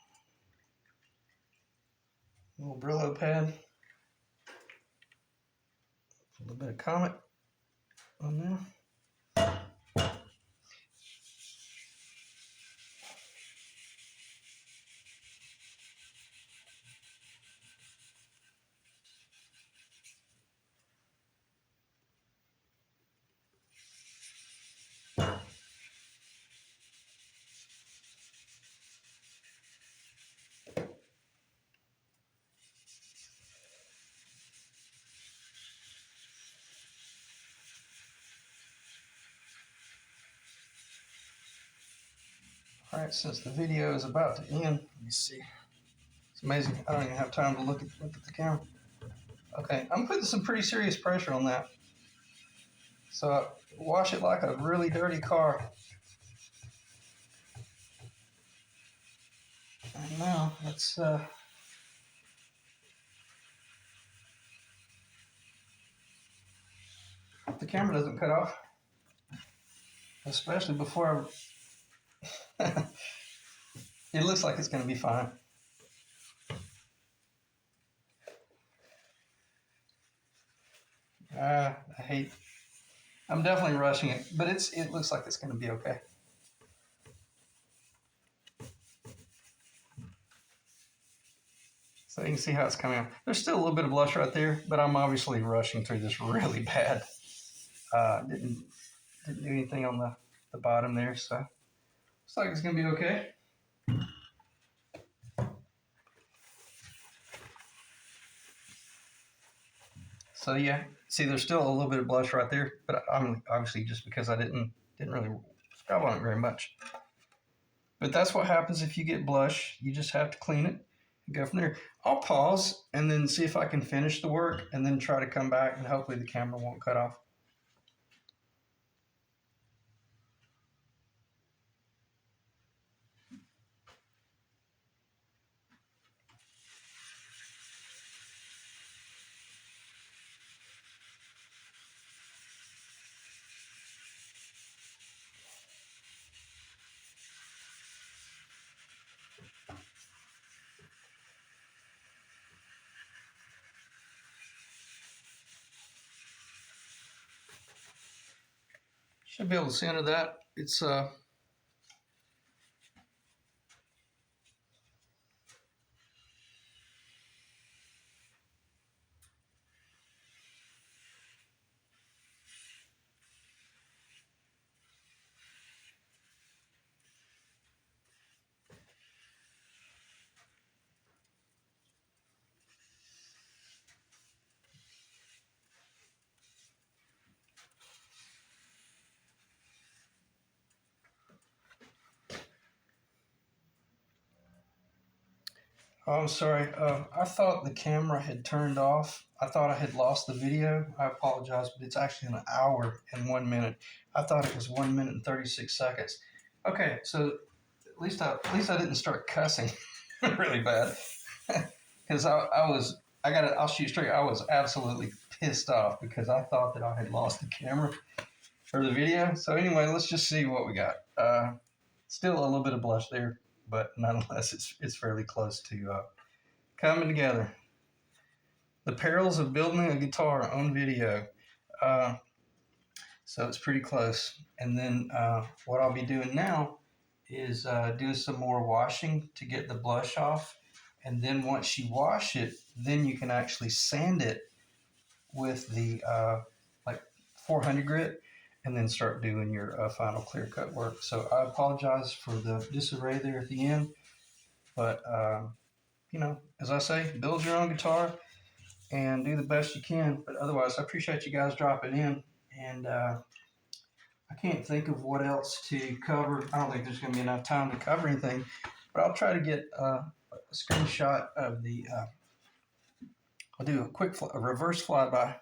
A little Brillo pad, a little bit of Comet on there. All right, since the video is about to end, let me see. It's amazing. I don't even have time to look at the camera. Okay, I'm putting some pretty serious pressure on that. So wash it like a really dirty car. And now let's hope the camera doesn't cut off, especially before it looks like it's going to be fine. I I'm definitely rushing it, but it looks like it's going to be okay. So you can see how it's coming out. There's still a little bit of blush right there, but I'm obviously rushing through this really bad. Didn't do anything on the bottom there, so looks like it's going to be okay. So yeah, see, there's still a little bit of blush right there, but I'm obviously just because I didn't really scrub on it very much. But that's what happens if you get blush. You just have to clean it and go from there. I'll pause and then see if I can finish the work and then try to come back and hopefully the camera won't cut off. Should be able to center that. It's Oh, I'm sorry. I thought the camera had turned off. I thought I had lost the video. I apologize, but it's actually an hour and 1 minute. I thought it was 1 minute and 36 seconds. Okay, so at least I didn't start cussing really bad because I'll shoot straight. I was absolutely pissed off because I thought that I had lost the camera for the video. So anyway, let's just see what we got. Still a little bit of blush there, but nonetheless, it's fairly close to coming together. The perils of building a guitar on video. So it's pretty close. And then what I'll be doing now is doing some more washing to get the blush off. And then once you wash it, then you can actually sand it with the like 400 grit and then start doing your final clear cut work. So I apologize for the disarray there at the end, but as I say, build your own guitar and do the best you can. But otherwise, I appreciate you guys dropping in, and I can't think of what else to cover. I don't think there's going to be enough time to cover anything, but I'll try to get a screenshot of the. I'll do a quick reverse flyby